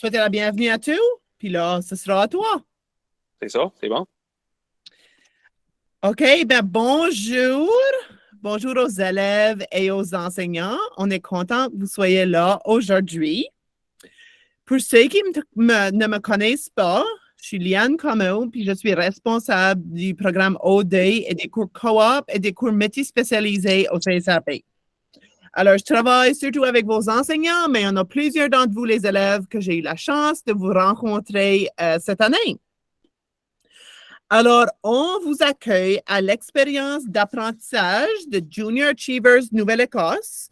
souhaiter la bienvenue à tous, puis là, ce sera à toi. C'est ça, c'est bon. OK, ben bonjour. Bonjour aux élèves et aux enseignants. On est content que vous soyez là aujourd'hui. Pour ceux qui ne me connaissent pas, je suis Liane Comeau, puis je suis responsable du programme OD et des cours coop et des cours métiers spécialisés au CSAP. Alors, je travaille surtout avec vos enseignants, mais il y en a plusieurs d'entre vous, les élèves, que j'ai eu la chance de vous rencontrer cette année. Alors, on vous accueille à l'expérience d'apprentissage de Junior Achievers Nouvelle-Écosse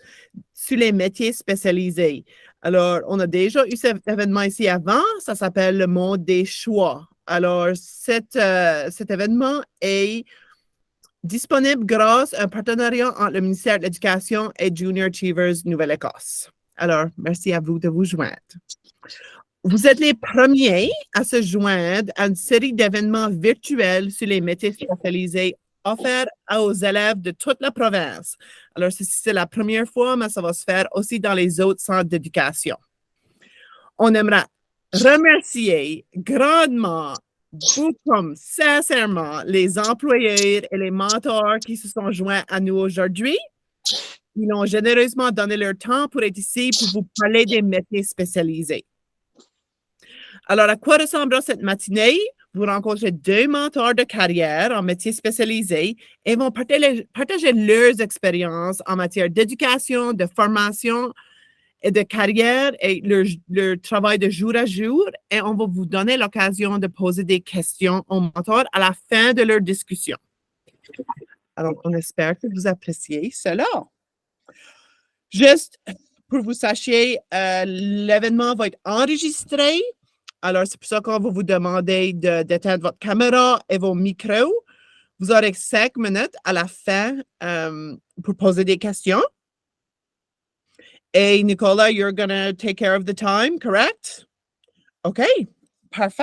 sur les métiers spécialisés. Alors, on a déjà eu cet événement ici avant, ça s'appelle le Monde des choix. Alors, cet événement est disponible grâce à un partenariat entre le ministère de l'Éducation et Junior Achievers Nouvelle-Écosse. Alors, merci à vous de vous joindre. Vous êtes les premiers à se joindre à une série d'événements virtuels sur les métiers spécialisés offerts aux élèves de toute la province. Alors, c'est la première fois, mais ça va se faire aussi dans les autres centres d'éducation. On aimerait remercier grandement, beaucoup, sincèrement, les employeurs et les mentors qui se sont joints à nous aujourd'hui. Ils ont généreusement donné leur temps pour être ici pour vous parler des métiers spécialisés. Alors, à quoi ressemblera cette matinée? Vous rencontrez deux mentors de carrière en métiers spécialisés et vont partager leurs expériences en matière d'éducation, de formation et de carrière et leur travail de jour à jour. Et on va vous donner l'occasion de poser des questions aux mentors à la fin de leur discussion. Alors, on espère que vous appréciez cela. Juste pour vous sachiez, l'événement va être enregistré. Alors, c'est pour ça qu'on va vous demander d'éteindre votre caméra et vos micros. Vous aurez 5 minutes à la fin pour poser des questions. Et Nicola, you're going to take care of the time, correct? OK, parfait.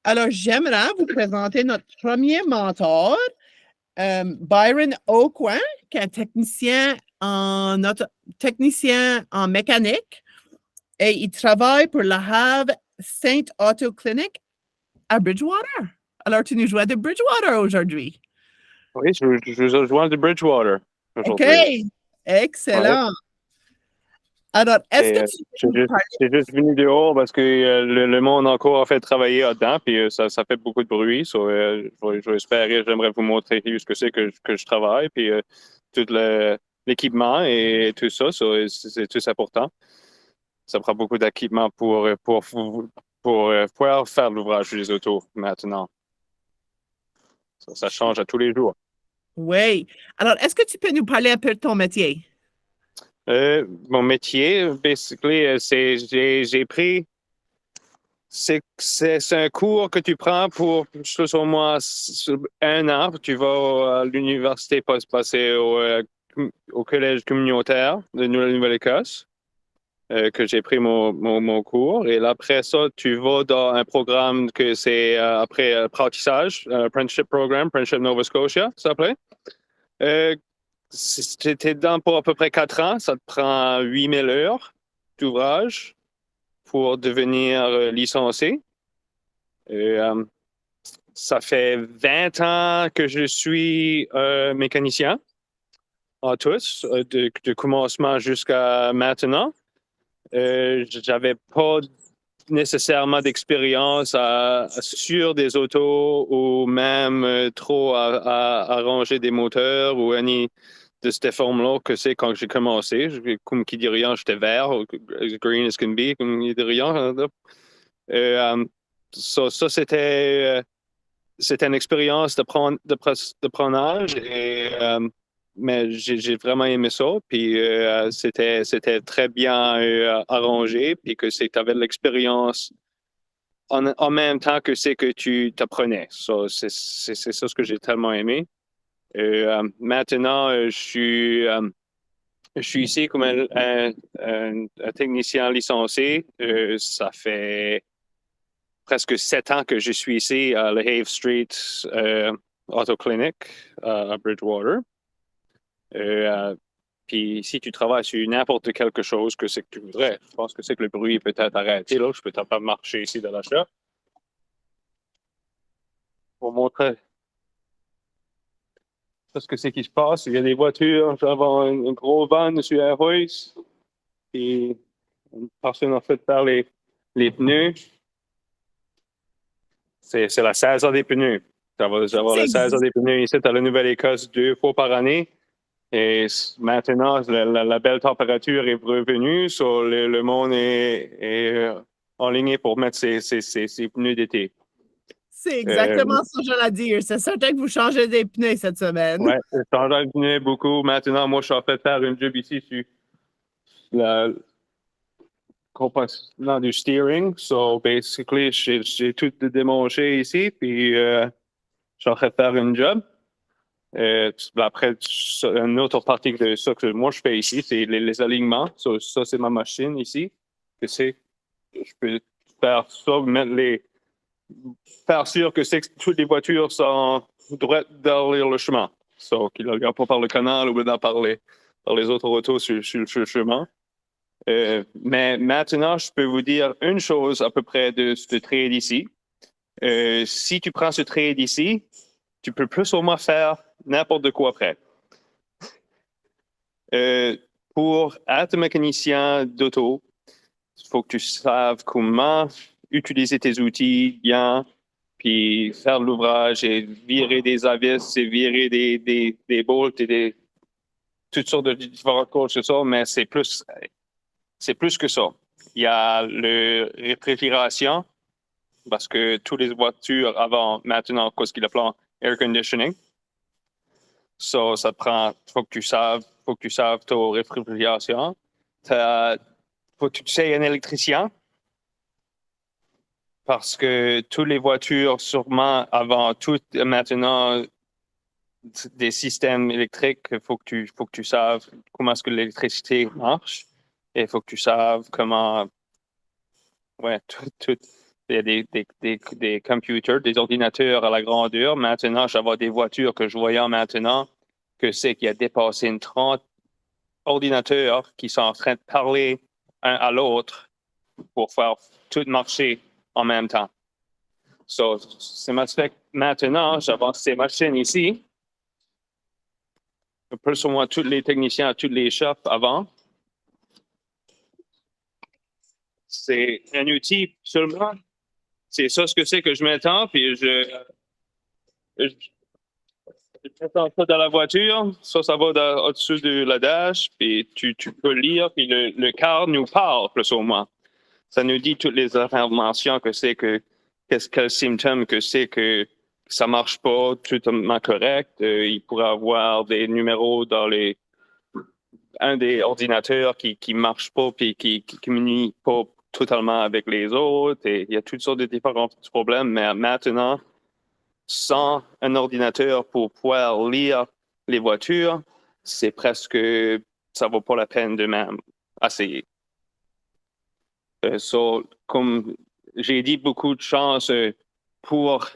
Alors, j'aimerais vous présenter notre premier mentor, Byron Aucoin, qui est technicien en mécanique et il travaille pour la Have Saint Auto Clinic à Bridgewater. Alors, tu nous joues de Bridgewater aujourd'hui. Oui, je rejoins de Bridgewater OK, aujourd'hui. excellent. Ouais. Alors, est-ce que tu peux nous parler? J'ai juste venu dehors parce que le monde encore a fait travailler là-dedans, puis ça fait beaucoup de bruit. J'aimerais vous montrer ce que c'est que je travaille, puis tout l'équipement et tout ça, c'est tout important. Ça prend beaucoup d'équipement pour pouvoir faire l'ouvrage des autos maintenant. Ça change à tous les jours. Oui. Alors, est-ce que tu peux nous parler un peu de ton métier? Mon métier, basically, j'ai pris. C'est un cours que tu prends pour, sur moi, 1 an. Tu vas à l'université pour se passer au collège communautaire de Nouvelle-Écosse, que j'ai pris mon cours. Et après ça, tu vas dans un programme que c'est après apprentissage, Apprenticeship Program, Apprenticeship Nova Scotia, ça s'appelait. Tu es dedans pour à peu près 4 ans. Ça te prend 8000 heures d'ouvrage pour devenir licencié. Ça fait 20 ans que je suis mécanicien en tous, de commencement jusqu'à maintenant. J'avais pas nécessairement d'expérience sur des autos ou même trop à arranger des moteurs ou any de cette forme-là que c'est quand j'ai commencé. Comme qui dit rien, j'étais vert, green as can be, comme il dit rien. Ça c'était une expérience d'apprentissage, mais j'ai vraiment aimé ça. Puis c'était très bien arrangé, puis que tu avais de l'expérience en même temps que c'est que tu t'apprenais. C'est ça ce que j'ai tellement aimé. Maintenant, je suis ici comme un technicien licencié. Ça fait presque 7 ans que je suis ici à la Have Street Auto Clinic à Bridgewater. Puis si tu travailles sur n'importe quelque chose que c'est que tu voudrais, je pense que c'est que le bruit peut être arrêté. Là, je peux pas marcher ici dans la shop. Pour montrer ce que c'est qui se passe. Il y a des voitures, je vais avoir un gros van sur un hoist. Puis une personne a fait faire les pneus. C'est la saison des pneus. Ça va avoir la saison des pneus ici à la Nouvelle-Écosse 2 fois par année. Et maintenant, la belle température est revenue. So le monde est enligné pour mettre ses pneus d'été. C'est exactement ce que j'allais dire. C'est certain que vous changez des pneus cette semaine. Oui, je change de pneus beaucoup. Maintenant, moi, je suis en train de faire une job ici sur la composition du steering. So, basically, j'ai tout démonté ici, puis je suis en train de faire une job. Après, une autre partie de ça que moi je fais ici, c'est les alignements. Ça, c'est ma machine ici. Je peux faire ça, faire sûr que toutes les voitures sont droites derrière le chemin. Qu'ils ne regardent pas par le canal ou par les autres autos sur le chemin. Mais maintenant, je peux vous dire une chose à peu près de ce trade ici. Si tu prends ce trade ici, tu peux plus ou moins faire n'importe quoi après. Pour être mécanicien d'auto, il faut que tu saches comment utiliser tes outils bien, puis faire l'ouvrage et virer des vis et virer des bolts et toutes sortes de différentes choses, mais c'est plus que ça. Il y a la réfrigération, parce que toutes les voitures avant, maintenant, qu'est-ce qu'il appelle air conditioning. So, ça prend, faut que tu saches ta réfrigération. Faut que tu sois un électricien. Parce que toutes les voitures, sûrement, avant tout, maintenant, des systèmes électriques, il faut que tu saches comment est-ce que l'électricité marche. Et il faut que tu saches comment, il y a des computers, des ordinateurs à la grandeur. Maintenant, j'avais des voitures que je voyais maintenant, que c'est qu'il y a dépassé une 30 ordinateurs qui sont en train de parler un à l'autre pour faire tout marcher en même temps. So, maintenant, j'avance ces machines ici. Plus ou moins tous les techniciens, tous les shops avant. C'est un outil seulement. C'est ça ce que c'est que je m'attends, puis je m'attends ça dans la voiture. Ça va au-dessus de la dash, puis tu peux lire, puis le car nous parle plus ou moins. Ça nous dit toutes les informations que c'est quel symptôme que c'est que ça marche pas totalement correct. Il pourrait avoir des numéros dans un des ordinateurs qui marche pas puis qui communique pas totalement avec les autres. Et il y a toutes sortes de différents problèmes. Mais maintenant, sans un ordinateur pour pouvoir lire les voitures, c'est presque, ça vaut pas la peine de même essayer. Comme j'ai dit, beaucoup de chance pour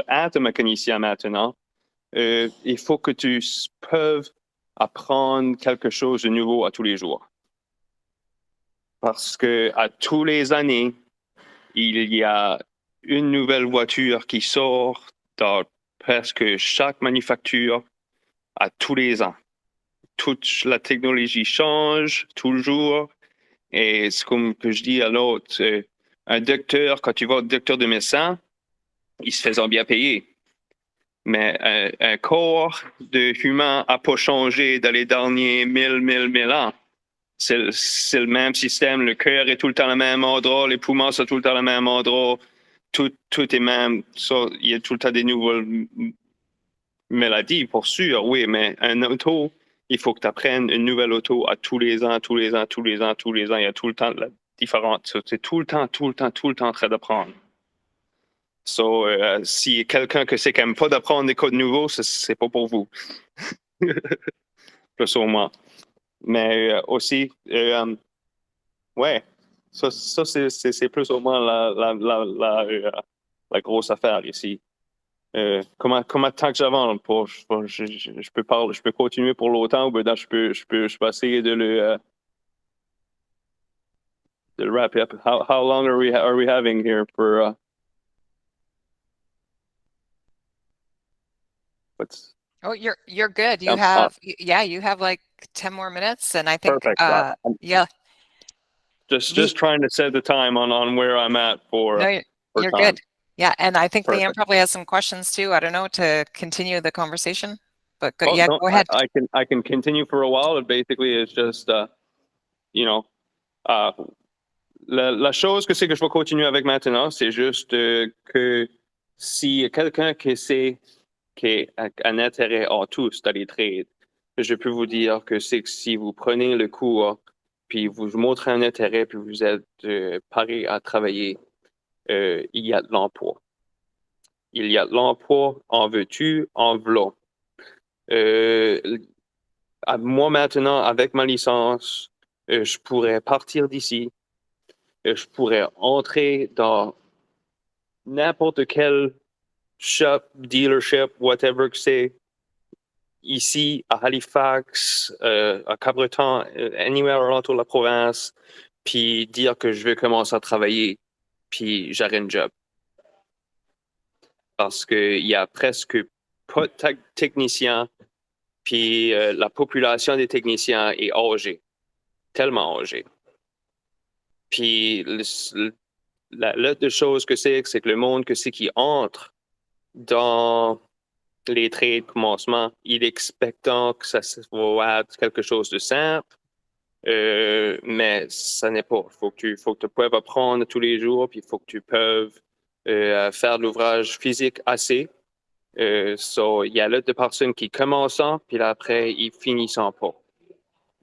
être mécanicien maintenant. Il faut que tu peux apprendre quelque chose de nouveau à tous les jours. Parce que à tous les années, il y a une nouvelle voiture qui sort dans presque chaque manufacture à tous les ans. Toute la technologie change toujours. Et c'est comme que je dis à l'autre, un docteur, quand tu vas au docteur de médecin, il se faisait bien payer. Mais un corps d'humain n'a pas changé dans les derniers 1000 ans. C'est le même système. Le cœur est tout le temps le même endroit, les poumons sont tout le temps le même endroit. Tout est même. Il y a tout le temps des nouvelles maladies, pour sûr, oui, mais un auto, il faut que tu apprennes une nouvelle auto à tous les ans. Il y a tout le temps la différente. C'est tout le temps en train d'apprendre. Si quelqu'un que c'est quand même pas d'apprendre des codes nouveaux, c'est pas pour vous. Plus ou moins. Mais aussi, ouais, ça c'est plus ou moins la grosse affaire ici. Comment tant que j'avance pour je peux parler, je peux continuer pour longtemps ou ben je peux essayer de le wrap up. How long are we having here for what's Oh, you're good. You um, have you have like 10 more minutes, and I think perfect. yeah, Just trying to set the time on where I'm at for no, you're time. good. Yeah, and I think Leanne Perfect. probably has some questions too. I don't know, to continue the conversation, but go, Oh, yeah, no, go ahead. I can continue for a while. And basically, it's just you know, uh, la chose que c'est que je vais continuer avec maintenant, c'est juste que si quelqu'un qui sait qui a un intérêt en tous dans les trades, je peux vous dire que c'est que si vous prenez le cours, puis vous montrez un intérêt, puis vous êtes paré à travailler, il y a de l'emploi. Il y a de l'emploi, en veux-tu, en v'là. Moi maintenant, avec ma licence, je pourrais partir d'ici, je pourrais entrer dans n'importe quel shop, dealership, whatever que c'est, ici à Halifax, à Cabreton, anywhere alentour de la province, puis dire que je vais commencer à travailler, puis j'aurai un job. Parce qu'il y a presque pas de techniciens, puis la population des techniciens est âgée, tellement âgée. Puis l'autre chose que c'est que le monde que c'est qui entre dans les trades commencement, il est expectant que ça va être quelque chose de simple, mais ça n'est pas. Faut que tu puisses apprendre tous les jours, puis il faut que tu puisses faire de l'ouvrage physique assez. Il y a là des personnes qui commencent, puis là, après, ils finissent pas.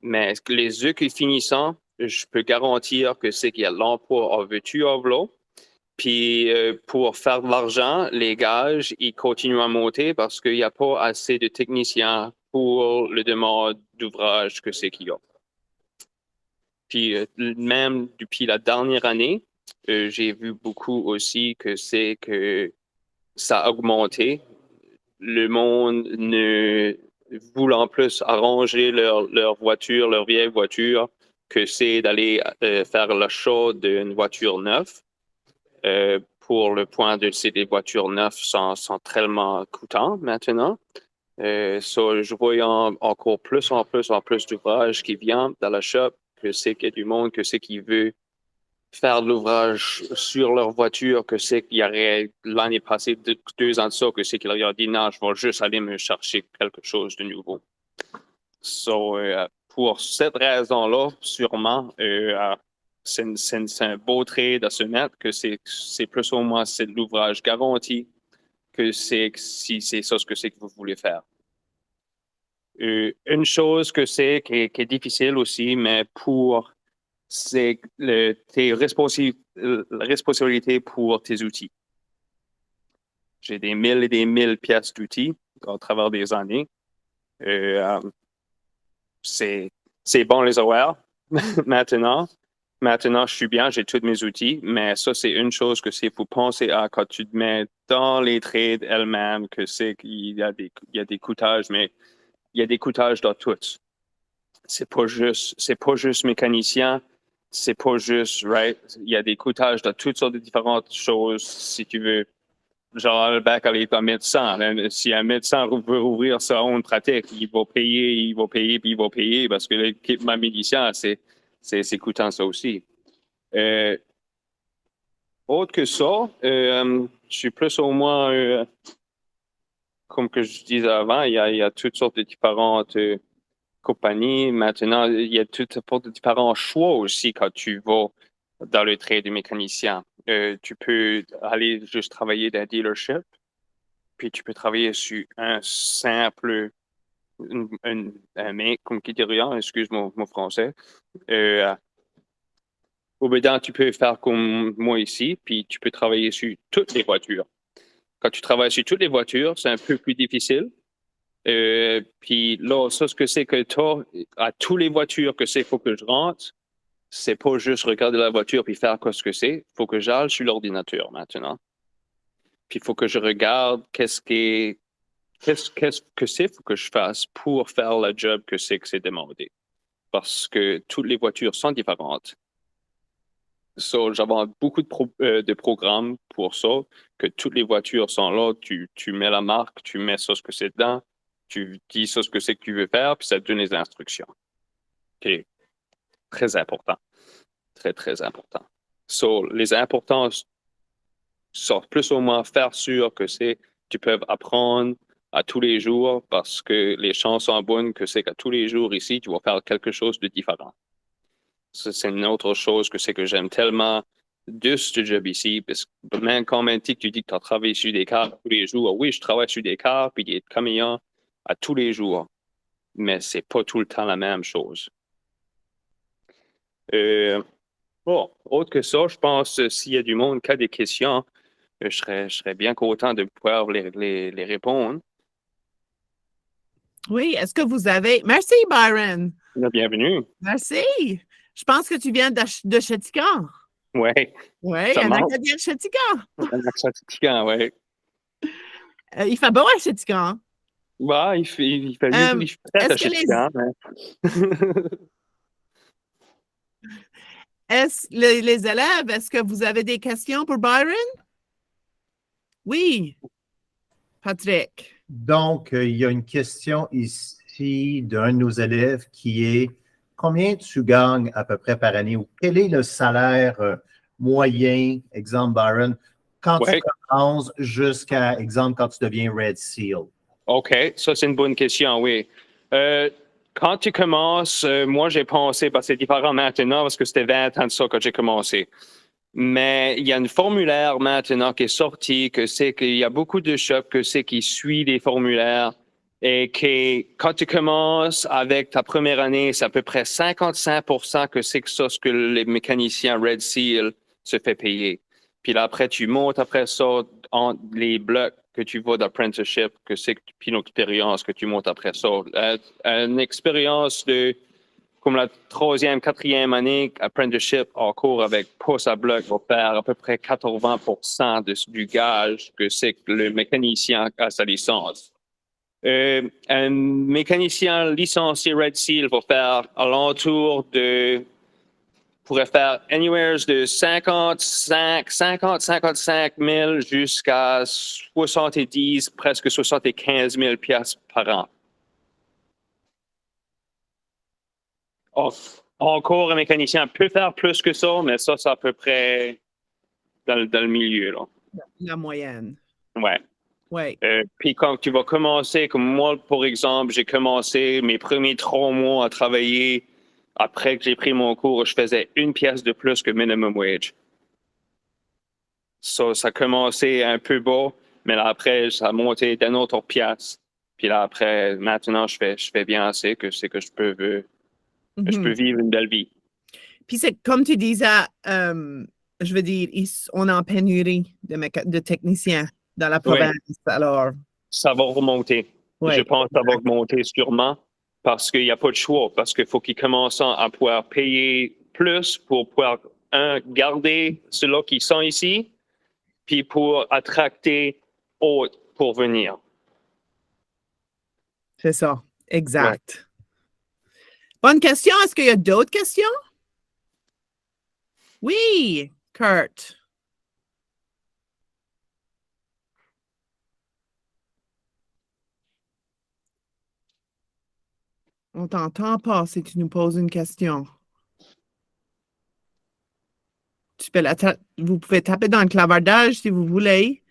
Mais les eux qui finissent, je peux garantir que c'est qu'il y a l'emploi en veux-tu, en v'là. Puis pour faire de l'argent, les gages, ils continuent à monter parce qu'il n'y a pas assez de techniciens pour le demande d'ouvrage que c'est qu'il y a. Puis même depuis la dernière année, j'ai vu beaucoup aussi que c'est que ça a augmenté. Le monde ne voulant plus arranger leur voiture, leur vieille voiture, que c'est d'aller faire l'achat d'une voiture neuve. Pour le point de c'est des voitures neuves sont tellement coûtantes maintenant. Je vois encore plus en plus d'ouvrages qui viennent dans la shop, que c'est qu'il y a du monde, que c'est qui veut faire de l'ouvrage sur leur voiture, que c'est qu'il y aurait l'année passée, 2 ans de ça, que c'est qu'il aurait dit non, je vais juste aller me chercher quelque chose de nouveau. Pour cette raison-là, sûrement, c'est un beau trade à se mettre, que c'est plus ou moins c'est de l'ouvrage garanti, que si c'est ça ce que c'est que vous voulez faire. Une chose que c'est qui est difficile aussi, mais c'est tes responsabilités pour tes outils. J'ai des 1000 et des 1000 pièces d'outils à travers des années. C'est bon les horaires maintenant. Maintenant, je suis bien, j'ai tous mes outils, mais ça, c'est une chose que c'est faut penser à quand tu te mets dans les trades elles-mêmes, que c'est qu'il y a des coûtages, mais il y a des coûtages dans tout. C'est pas juste mécanicien, c'est pas juste, right? Il y a des coûtages dans toutes sortes de différentes choses, si tu veux. Genre, le bac à l'état médecin. Si un médecin veut ouvrir sa own pratique, il va payer, parce que l'équipement médicien, c'est coûtant ça aussi. Autre que ça, je suis plus ou moins, comme que je disais avant, il y a toutes sortes de différentes compagnies. Maintenant, il y a toutes sortes de différents choix aussi quand tu vas dans le trade du mécanicien. Tu peux aller juste travailler dans un dealership, puis tu peux travailler sur un simple, un mec, comme qui dit rien, excuse mon français. Au bédin, tu peux faire comme moi ici, puis tu peux travailler sur toutes les voitures. Quand tu travailles sur toutes les voitures, c'est un peu plus difficile. Puis là, ça, ce que c'est que toi, à toutes les voitures que c'est, faut que je rentre, c'est pas juste regarder la voiture puis faire quoi ce que c'est. Faut que j'aille sur l'ordinateur maintenant. Puis il faut que je regarde qu'est-ce que c'est faut que je fasse pour faire le job que c'est demandé. Parce que toutes les voitures sont différentes. So, j'avais beaucoup de programmes pour ça, que toutes les voitures sont là, tu mets la marque, tu mets ça ce que c'est dedans, tu dis ça ce que c'est que tu veux faire, puis ça te donne les instructions. OK. Très important. Très, très important. So, les importants sont plus ou moins faire sûr que tu peux apprendre à tous les jours parce que les chances sont bonnes que c'est qu'à tous les jours ici, tu vas faire quelque chose de différent. Ça, c'est une autre chose que c'est que j'aime tellement de ce job ici, parce que même quand tu dis que tu as travaillé sur des cars tous les jours, oui, je travaille sur des cars puis des camions à tous les jours, mais c'est pas tout le temps la même chose. Bon, autre que ça, je pense s'il y a du monde qui a des questions, je serais bien content de pouvoir les répondre. Oui, est-ce que vous avez... Merci, Byron. Bienvenue. Merci. Je pense que tu viens de Chéticamp. Oui. Oui, un Acadien de Chéticamp. Un Chéticamp, oui. Il fait beau à Chéticamp. Ouais, il fait peut-être à Chéticamp. Les élèves, est-ce que vous avez des questions pour Byron? Oui. Patrick. Donc, il y a une question ici d'un de nos élèves qui est combien tu gagnes à peu près par année ou quel est le salaire moyen, exemple Byron, quand tu commences jusqu'à, exemple, quand tu deviens Red Seal? OK, ça c'est une bonne question, oui. Quand tu commences, moi j'ai pensé, parce que c'est différent maintenant, parce que c'était 20 ans de ça que j'ai commencé. Mais il y a un formulaire maintenant qui est sorti, que c'est qu'il y a beaucoup de shops que c'est qui suivent les formulaires et que quand tu commences avec ta première année, c'est à peu près 55% que c'est ça ce que les mécaniciens Red Seal se fait payer. Puis là, après, tu montes après ça en les blocs que tu vas d'apprenticeship, que c'est puis une expérience que tu montes après ça. Une expérience de comme la 3e, 4e année, apprenticeship en cours avec poste à bloc va faire à peu près 80% du gage que c'est que le mécanicien a sa licence. Un mécanicien licencié Red Seal va faire alentour pourrait faire anywhere de 55 000 jusqu'à 70, presque 75 000 piastres par an. Encore, un mécanicien peut faire plus que ça, mais ça, c'est à peu près dans le milieu. Là. La moyenne. Ouais. Oui. Puis quand tu vas commencer, comme moi, par exemple, j'ai commencé mes premiers 3 mois à travailler. Après que j'ai pris mon cours, je faisais 1 pièce de plus que minimum wage. Ça a commencé un peu bas, mais là, après, ça a monté d'une autre pièce. Puis là, après, maintenant, je fais bien assez que c'est que je peux vivre une belle vie. Puis c'est comme tu disais, je veux dire, on est en pénurie de techniciens dans la province. Oui. Alors, ça va remonter. Oui. Je pense que ça va remonter sûrement parce qu'il n'y a pas de choix, parce qu'il faut qu'ils commencent à pouvoir payer plus pour pouvoir, garder ceux-là qui sont ici, puis pour attracter autres pour venir. C'est ça, exact. Ouais. Bonne question. Est-ce qu'il y a d'autres questions? Oui, Kurt. On t'entend pas si tu nous poses une question. Vous pouvez taper dans le clavardage si vous voulez.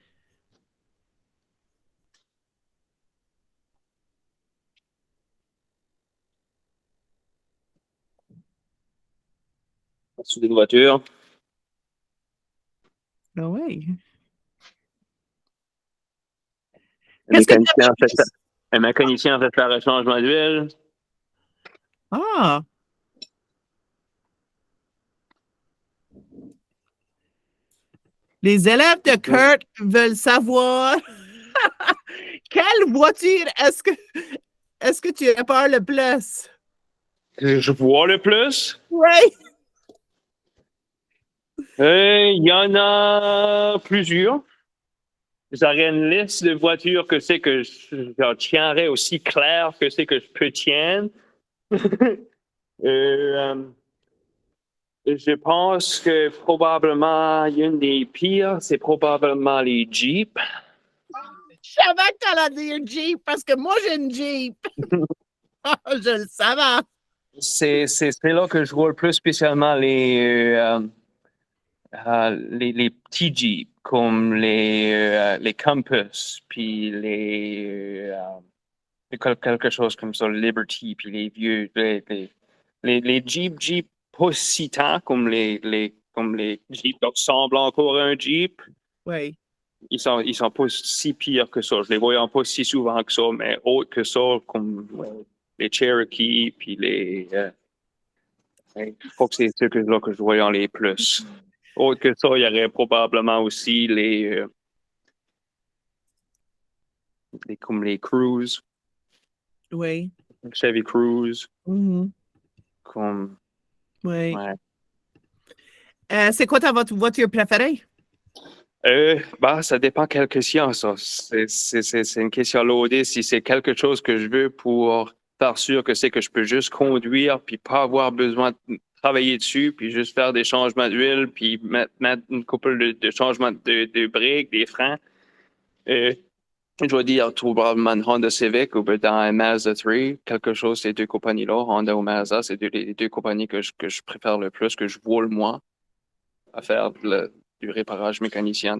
Sous une voiture. Ah oui. Un mécanicien fait faire un changement d'huile. Ah. Les élèves de Kurt veulent savoir quelle voiture est-ce que tu répares le plus? Je vois le plus? Oui. Il y en a plusieurs. j'aurais une liste de voitures que c'est que je tiendrais aussi clair que c'est que je peux tiendre. Je pense que probablement une des pires, c'est probablement les Jeeps. Je savais que tu allais dire Jeep parce que moi, j'ai une Jeep. Je le savais. C'est là que je vois le plus spécialement les petits Jeeps, comme les Compass, puis quelque chose comme ça, Liberty, puis les vieux, les Jeep pas si tant comme les Jeeps qui ressemblent encore à un Jeep. Oui. Ils sont pas si pires que ça. Je les voyais pas si souvent que ça, mais autres que ça, comme les Cherokee, puis je crois que c'est ceux que je voyais les plus. Autre que ça, il y aurait probablement aussi comme les Cruise, Oui. Chevy Cruise, Mhm. comme Oui. ouais. C'est quoi ta voiture préférée? Ça dépend quelle question, ça. C'est une question loadée. Si c'est quelque chose que je veux pour faire sûr que c'est que je peux juste conduire, puis pas avoir besoin de travailler dessus, puis juste faire des changements d'huile, puis mettre une couple de changements de briques, des freins, je dois dire probablement une Honda Civic ou dans un Mazda 3, quelque chose ces deux compagnies-là, Honda ou Mazda, c'est les deux compagnies que je préfère le plus, que je vois le moins à faire du réparage mécanicien.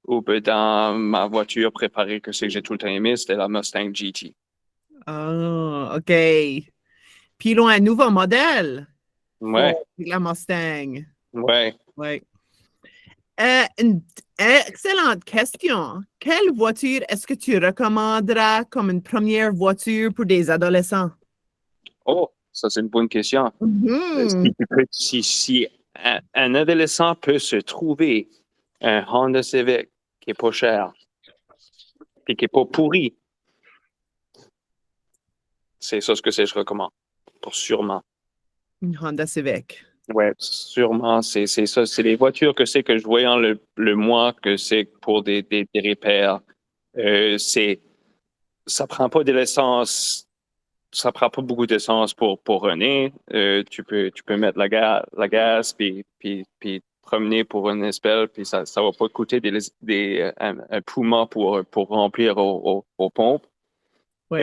Ou dans ma voiture préparée que c'est que j'ai tout le temps aimé, c'était la Mustang GT. Ah, OK. Puis ils ont un nouveau modèle. Ouais, La Mustang. ouais. Oui. Une excellente question. Quelle voiture est-ce que tu recommanderas comme une première voiture pour des adolescents? Oh, ça c'est une bonne question. Mhm. Si un adolescent peut se trouver un Honda Civic qui est pas cher et qui est pas pourri, c'est ça ce que je recommande. Pour sûrement. Une Honda Civic. Ouais, sûrement, c'est ça. C'est les voitures que c'est que je voyais le moins que c'est pour des repairs. Ça prend pas de l'essence, ça prend pas beaucoup d'essence pour runner. Tu peux mettre la gaz puis promener pour une espèce, puis ça va pas coûter un poumon pour remplir aux pompes. Oui.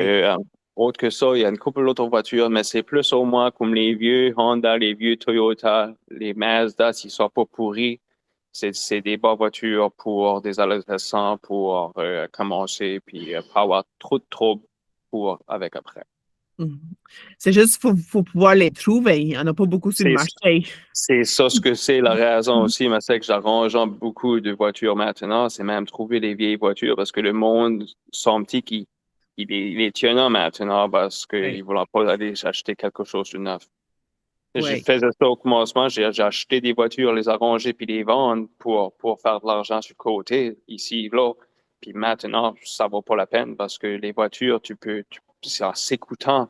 Autre que ça, il y a une couple d'autres voitures, mais c'est plus au moins comme les vieux Honda, les vieux Toyota, les Mazda, s'ils sont pas pourris. C'est des bonnes voitures pour des adolescents pour commencer, puis pas avoir trop de troubles avec après. Mhm. C'est juste qu'il faut pouvoir les trouver. Il n'y en a pas beaucoup sur le marché. C'est ça ce que c'est la raison aussi, mais c'est que j'arrange beaucoup de voitures maintenant. C'est même trouver des vieilles voitures parce que le monde semble qu'il les tient maintenant parce qu'ils ne veulent pas aller acheter quelque chose de neuf. Oui. Je faisais ça au commencement, j'ai acheté des voitures, les arranger puis les vendre pour faire de l'argent sur le côté, ici, là. Puis maintenant, ça vaut pas la peine parce que les voitures, c'est assez coûtant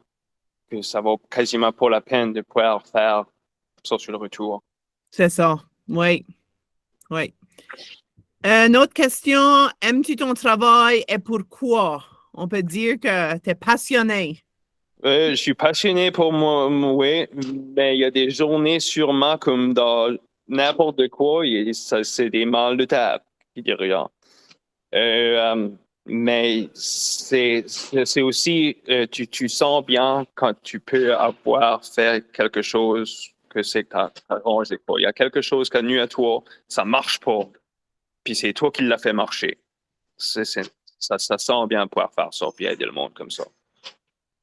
que ça vaut quasiment pas la peine de pouvoir faire ça sur le retour. C'est ça. Oui. Oui. Une autre question. Aimes-tu ton travail et pourquoi? On peut dire que tu es passionné. Je suis passionné pour moi, oui, mais il y a des journées sûrement comme dans n'importe quoi, c'est des mal de table qui dit rien. Mais c'est aussi, tu sens bien quand tu peux avoir fait quelque chose que c'est que tu as arrangé pas. Il y a quelque chose qui a nu à toi, ça marche pas, puis c'est toi qui l'as fait marcher. Ça sent bien pouvoir faire ça, puis aider le monde comme ça.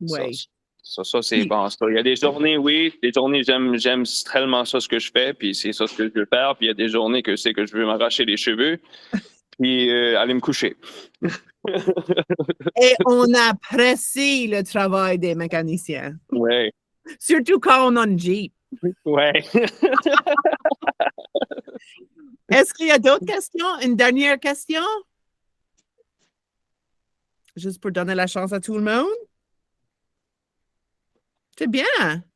Oui. Ça c'est bon. Ça. Il y a des journées, oui, des journées, j'aime tellement ça ce que je fais, puis c'est ça ce que je veux faire, puis il y a des journées que c'est que je veux m'arracher les cheveux, puis aller me coucher. Et on apprécie le travail des mécaniciens. Oui. Surtout quand on a une Jeep. Oui. Est-ce qu'il y a d'autres questions? Une dernière question? Juste pour donner la chance à tout le monde. C'est bien.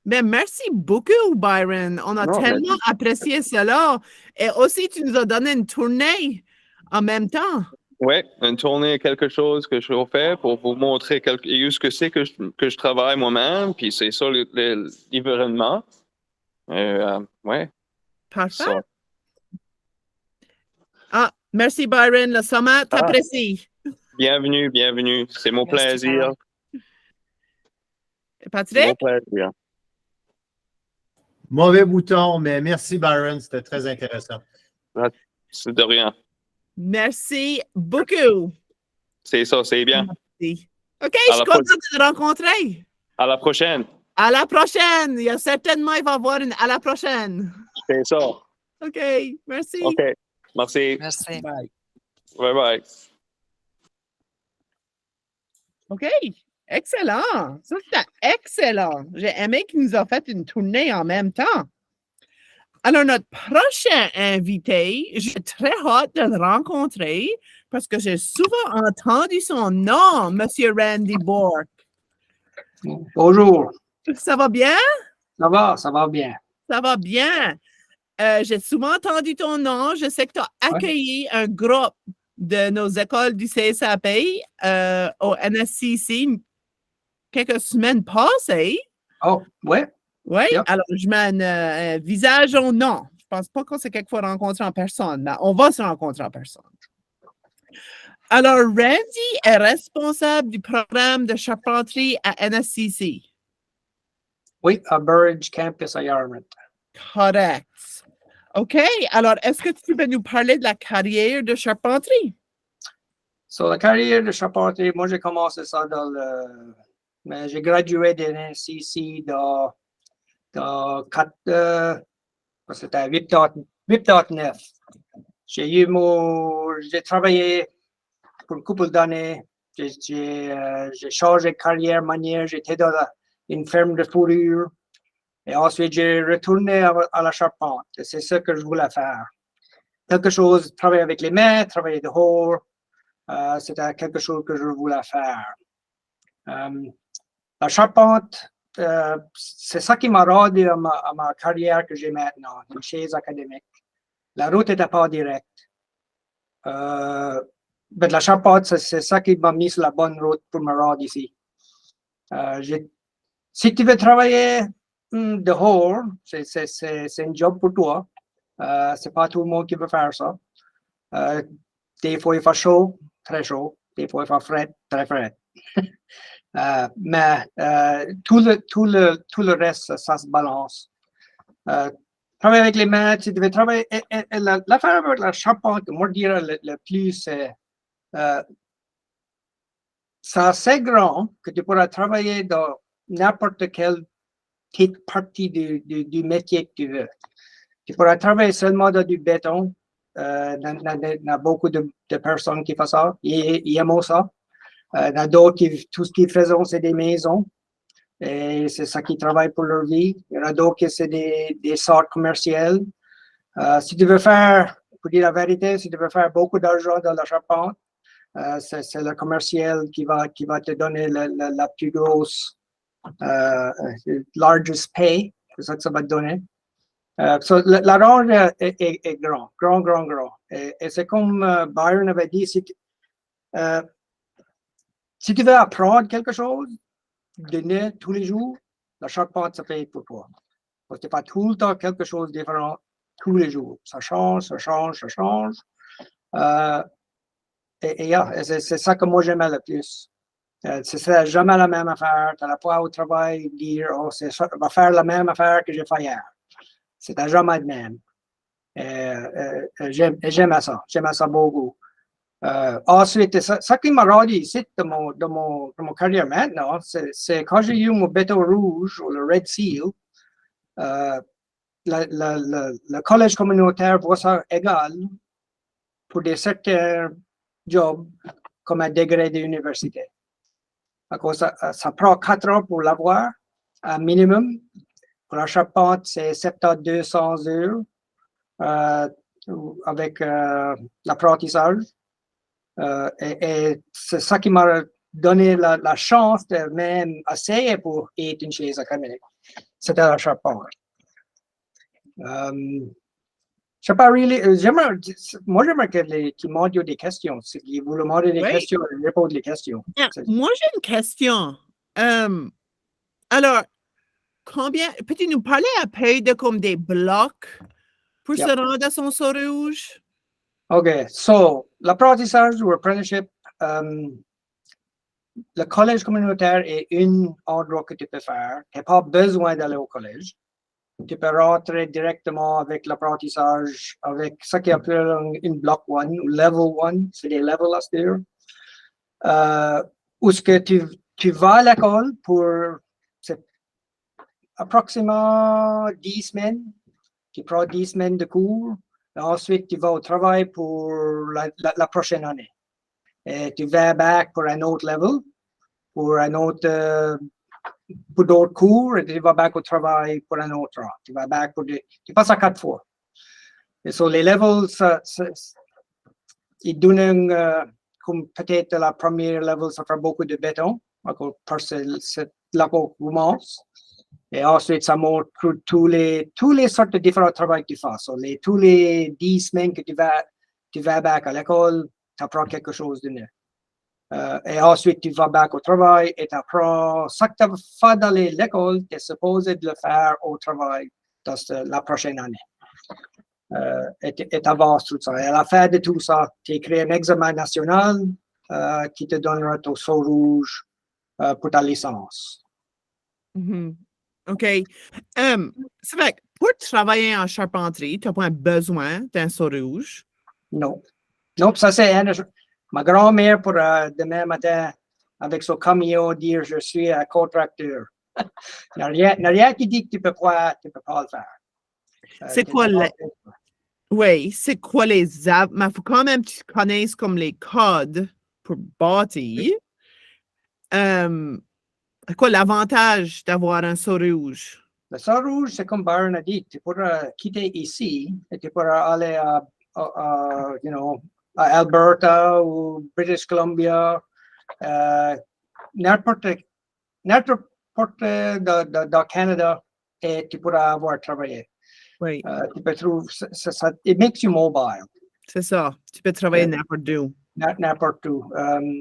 Ben, merci beaucoup, Byron. On a tellement apprécié cela. Et aussi, tu nous as donné une tournée en même temps. Ouais, une tournée quelque chose que je fais pour vous montrer ce que c'est que je travaille moi-même, puis c'est ça l'environnement. Ouais, Parfait. ça. Ah, merci Byron, le sommet t'apprécie. Bienvenue. C'est mon Merci, plaisir. Byron. C'est Patrick? mon plaisir. Mauvais bouton, mais merci, Byron. C'était très intéressant. C'est de rien. Merci beaucoup. C'est ça, c'est bien. Merci. OK, je suis contente de te rencontrer. À la prochaine. À la prochaine. Il y a certainement, il va y avoir une à la prochaine. C'est ça. OK, merci. OK. Merci. Merci. Bye. Bye. OK, excellent. Ça, c'était excellent. J'ai aimé qu'il nous a fait une tournée en même temps. Alors, notre prochain invité, j'ai très hâte de le rencontrer parce que j'ai souvent entendu son nom, M. Randy Bork. Bonjour, Ça va bien? ça va bien. Ça va bien. J'ai souvent entendu ton nom. Je sais que tu as accueilli un groupe de nos écoles du CSAP au NSCC quelques semaines passées. Oh, ouais, Oui, Yep. alors je mets un visage au nom. Je ne pense pas qu'on s'est quelquefois rencontré en personne, mais on va se rencontrer en personne. Alors, Randy est responsable du programme de charpenterie à NSCC. oui, à Burridge Campus à Yarmouth. Correct. OK. Alors, est-ce que tu peux nous parler de la carrière de charpenterie? So, la carrière de charpentier, moi, j'ai commencé ça mais j'ai gradué de l'NCC dans 8.9. J'ai travaillé pour une couple d'années. J'ai changé de carrière, manière. J'étais dans une ferme de fourrure. Et ensuite, j'ai retourné à la charpente. C'est ce que je voulais faire. Quelque chose, travailler avec les mains, travailler dehors. C'était quelque chose que je voulais faire. La charpente, c'est ça qui m'a rendu à ma carrière que j'ai maintenant, une chaise académique. La route n'était pas directe. Mais la charpente, c'est ça qui m'a mis sur la bonne route pour me rendre ici. Si tu veux travailler dehors, c'est un job pour toi. C'est pas tout le monde qui veut faire ça. Des fois, il fait chaud, très chaud. Des fois, il fait frais, très frais. Mais tout le reste, ça se balance. Travailler avec les mains, tu devais travailler. L'affaire avec la charpente, moi, je dirais le plus, c'est assez grand que tu pourras travailler dans n'importe quelle petite partie du métier que tu veux. Tu pourras travailler seulement dans du béton. Il y a beaucoup de personnes qui font ça. Ils aiment ça. Il y en a d'autres tout ce qu'ils font, c'est des maisons. Et c'est ça qu'ils travaillent pour leur vie. Il y en a d'autres qui c'est des sortes commerciales. Si tu veux faire, pour dire la vérité, si tu veux faire beaucoup d'argent dans la charpente, c'est le commercial qui va te donner la plus grosse, largest pay. C'est ça que ça va te donner. So, la range est grand. Et c'est comme Byron avait dit, si tu veux apprendre quelque chose, donner tous les jours, la charpente, ça fait pour toi. Parce que tu fais tout le temps quelque chose de différent, tous les jours. Ça change. C'est ça que moi j'aimais le plus. C'est jamais la même affaire. Tu n'as pas au travail dire, oh, on va faire la même affaire que j'ai fait hier. C'était jamais le même. J'aimais ça beaucoup. Ensuite, ça qui m'a rendu ici de mon carrière maintenant, c'est quand j'ai eu mon béton rouge ou le Red Seal, le collège communautaire voit ça égal pour des certains jobs comme un degré d'université. Ça prend 4 ans pour l'avoir, un minimum. Pour la charpente, c'est 7200 heures avec l'apprentissage. Et c'est ça qui m'a donné la chance de même essayer pour être une chaise académique. C'était la charpente. Je sais pas really. Moi, j'aimerais qu'ils demandent des questions. Si vous demandez des Oui. questions, répondre les questions. Moi, j'ai une question. Alors, peux-tu nous parler un peu de comme des blocs pour Yep. se rendre à son saut rouge? OK. So, l'apprentissage ou apprenticeship, le collège communautaire est un endroit que tu peux faire. Tu n'as pas besoin d'aller au collège. Tu peux rentrer directement avec l'apprentissage, avec ce qui appelle une bloc 1 ou level 1. C'est des levels à se dire. Où ce que tu vas à l'école pour approximativement 10 semaines. Tu prends 10 semaines de cours. Et ensuite, tu vas au travail pour la prochaine année. Et tu vas back pour un autre level, pour d'autres cours, et tu vas back au travail pour un autre. Tu vas back tu passes à 4 fois. Et sur les levels, ils donnent comme peut-être la première level, ça fait beaucoup de béton, parce que là qu'on commence. Et ensuite, ça montre tous les sortes de différents travaux que tu fais. So, tous les 10 semaines que tu vas back à l'école, tu apprends quelque chose de neuf. Et ensuite, tu vas back au travail et tu apprends ce que tu as fait dans l'école, tu es supposé de le faire au travail dans la prochaine année. Et tu avances tout ça. Et à la fin de tout ça, tu écris un examen national qui te donnera ton saut rouge pour ta licence. Mm-hmm. OK. C'est vrai que pour travailler en charpenterie, tu n'as pas besoin d'un saut rouge. Non. Non, ça c'est ma grand-mère pour demain matin avec son camion dire je suis un contracteur. Il n'y a rien qui dit que tu ne peux pas le faire. C'est quoi Oui, c'est quoi les... Mais il faut quand même que tu connaisses comme les codes pour bâtir. Quoi l'avantage d'avoir un saut rouge? Le saut rouge, c'est comme Byron a dit, tu pourras quitter ici et tu pourras aller à Alberta ou British Columbia, n'importe dans Canada et tu pourras avoir travaillé. Oui. Tu peux trouver, ça, it makes you mobile. C'est ça. Tu peux travailler n'importe où. N'importe où.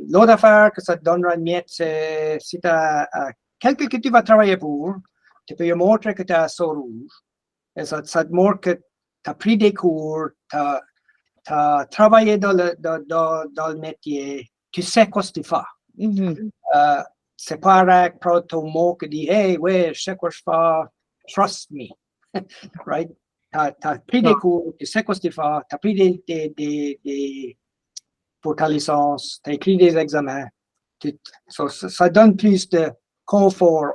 L'autre affaire que ça te donnera une miette, c'est si tu as quelqu'un que tu vas travailler pour, tu peux lui montrer que tu as un saut rouge. Et ça te montre que tu as pris des cours, tu as travaillé dans le métier, tu sais quoi tu fais. Mm-hmm. C'est pas avec ton mot qui dit hey, ouais, je sais quoi je fais, trust me. Right? Tu as pris des cours, tu sais quoi tu fais, tu as pris des pour ta licence, tu as écrit des examens. Ça donne plus de confort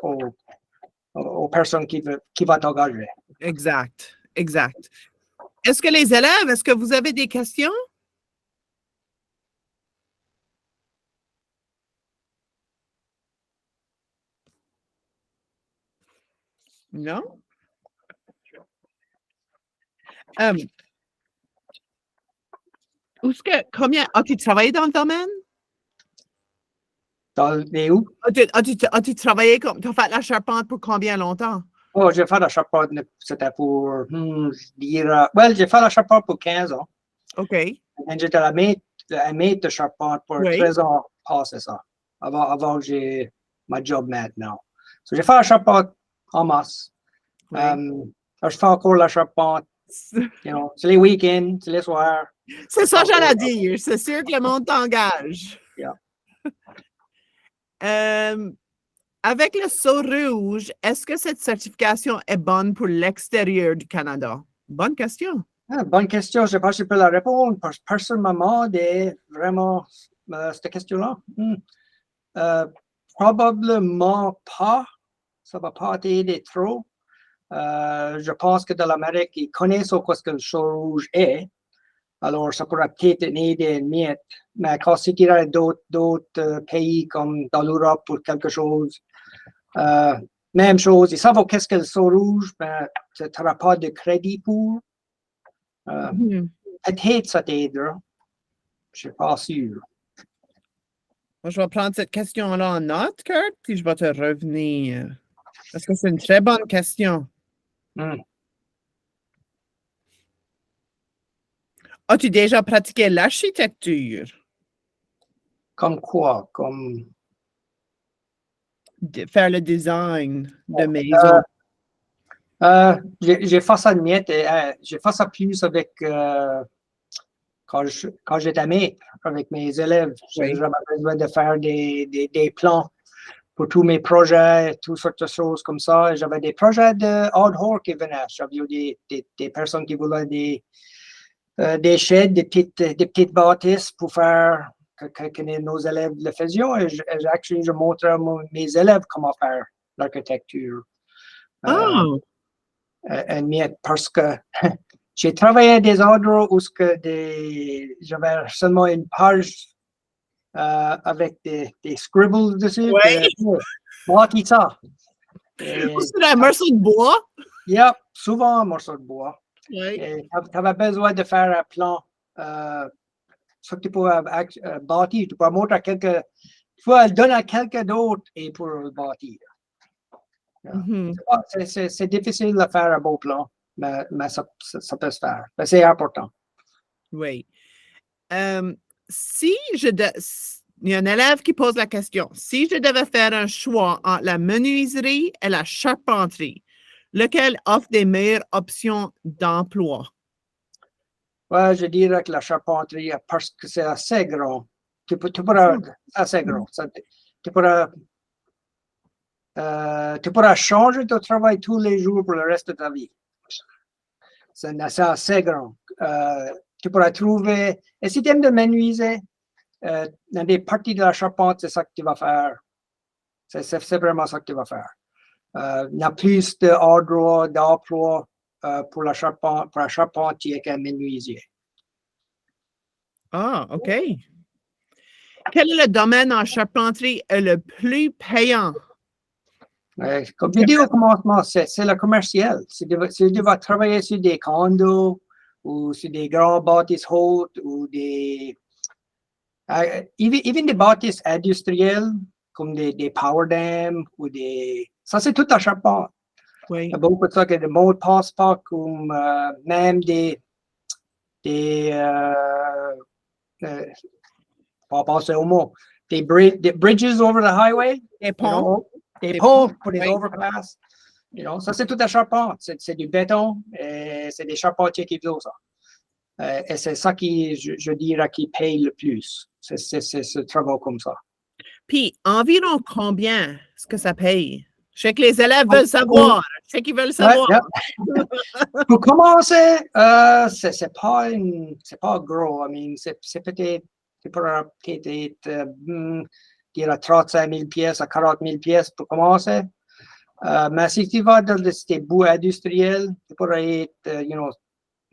aux personnes qui vont t'engager. Exact. Est-ce que les élèves, est-ce que vous avez des questions? Non? Combien as-tu travaillé dans le domaine? Dans les où? As-tu travaillé tu as fait la charpente pour combien longtemps? Oh, j'ai fait la charpente, c'était pour, je dirais, j'ai fait la charpente pour 15 ans. OK. Et j'étais un maître de charpente pour 13 ans passé ça, avant que j'ai ma job maintenant. So, j'ai fait la charpente en masse. Oui. Je fais encore la charpente. C'est les week-ends, c'est les soirs. C'est ça, j'allais dire. C'est sûr que le monde t'engage. Yeah. Avec le saut rouge, est-ce que cette certification est bonne pour l'extérieur du Canada? Bonne question. Bonne question. Je ne sais pas si je peux la répondre parce que personne m'a demandé vraiment cette question-là. Probablement pas. Ça ne va pas t'aider trop. Je pense que dans l'Amérique, ils connaissent ce que le saut rouge est. Alors, ça pourrait peut-être aider une miette. Mais quand c'est qu'il y a d'autres pays comme dans l'Europe ou quelque chose, même chose, ils savent qu'est-ce que le saut rouge, mais tu n'auras pas de crédit pour. Peut-être ça t'aidera. Je ne suis pas sûr. Moi, je vais prendre cette question-là en note, Kurt, puis je vais te revenir. Parce que c'est une très bonne question. As-tu déjà pratiqué l'architecture? Comme quoi? Comme Faire le design de maison? j'ai fait ça net, j'ai fait ça plus avec quand j'étais maître avec mes élèves. Oui. J'avais besoin de faire des plans pour tous mes projets, toutes sortes de choses comme ça. Et j'avais des projets de hors qui venaient. J'avais eu des personnes qui voulaient des sheds, des petites bâtisses pour faire que nos élèves le faisaient. Et je montrais à mes élèves comment faire l'architecture. Oh, Parce que j'ai travaillé à des endroits où j'avais seulement une page avec des scribbles dessus. Ouais. Bâti ça. Et, ou sur un morceau de bois? yeah, souvent un morceau de bois. Oui. Tu avais besoin de faire un plan. Ce que tu pouvais bâtir. Tu peux montrer à quelqu'un. Il faut le donner à quelqu'un d'autre et pour le bâtir. Mhm. C'est difficile de faire un beau plan, mais ça peut se faire. Mais c'est important. Oui. Si il y a un élève qui pose la question, si je devais faire un choix entre la menuiserie et la charpenterie, lequel offre des meilleures options d'emploi? Ouais, je dirais que la charpenterie, parce que c'est assez grand. Tu pourras, assez grand. Tu pourras changer ton travail tous les jours pour le reste de ta vie. C'est assez grand. Tu pourras trouver, et si tu aimes de menuiser, dans des parties de la charpente, c'est ça que tu vas faire. C'est vraiment ça que tu vas faire. Il y a plus d'endroits d'emploi pour la charpentier qu'un menuisier. Ah, OK. Quel est le domaine en charpenterie le plus payant? Comme je dis au commencement, c'est le commercial. Si tu vas travailler sur des condos ou sur des grands bâtisses hautes ou even des bâtisses industrielles comme des power dams ou ça c'est tout la charpente. Oui. Il y a beaucoup de ça que le monde ne passe pas comme même pas passer au mot, des bridges over the highway. Des ponts? Des ponts pour des oui. overpass. Ça, c'est tout la charpente. C'est du béton et c'est des charpentiers qui font ça. Et c'est ça qui, je dirais, qui paye le plus. C'est ce travail comme ça. Puis, environ combien est-ce que ça paye? Je sais que les élèves veulent savoir. Je sais qu'ils veulent savoir. Ouais. Pour commencer, c'est pas gros. I mean, c'est peut-être, tu pourras peut-être dire à 35 000 pièces, à 40 000 pièces pour commencer. Mais si tu vas dans des bouts industriels, tu pourrais être,